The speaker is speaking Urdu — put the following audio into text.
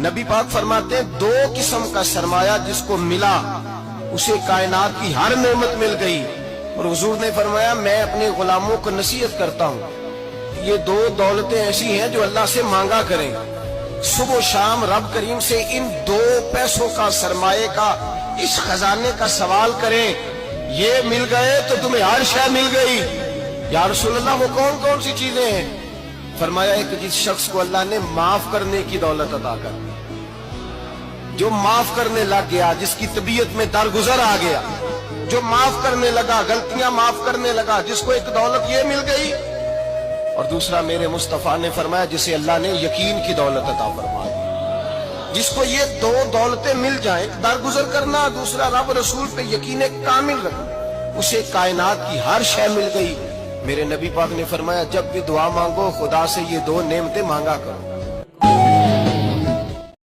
نبی پاک فرماتے ہیں دو قسم کا سرمایہ جس کو ملا اسے کائنات کی ہر نعمت مل گئی. اور حضور نے فرمایا میں اپنے غلاموں کو نصیحت کرتا ہوں یہ دو دولتیں ایسی ہیں جو اللہ سے مانگا کریں. صبح و شام رب کریم سے ان دو پیسوں کا سرمایہ کا اس خزانے کا سوال کریں. یہ مل گئے تو تمہیں ہر شے مل گئی. یا رسول اللہ وہ کون کون سی چیزیں ہیں؟ فرمایا ایک جس شخص کو اللہ نے معاف کرنے کی دولت عطا کر دی, جو معاف کرنے لگ گیا, جس کی طبیعت میں درگزر آ گیا, جو معاف کرنے لگا, غلطیاں معاف کرنے لگا, جس کو ایک دولت یہ مل گئی. اور دوسرا میرے مصطفیٰ نے فرمایا جسے اللہ نے یقین کی دولت عطا فرما دی. جس کو یہ دو دولتیں مل جائیں, درگزر کرنا, دوسرا رب رسول پہ یقین کامل رکھنا, اسے کائنات کی ہر شے مل گئی. میرے نبی پاک نے فرمایا جب بھی دعا مانگو خدا سے یہ دو نعمتیں مانگا کرو.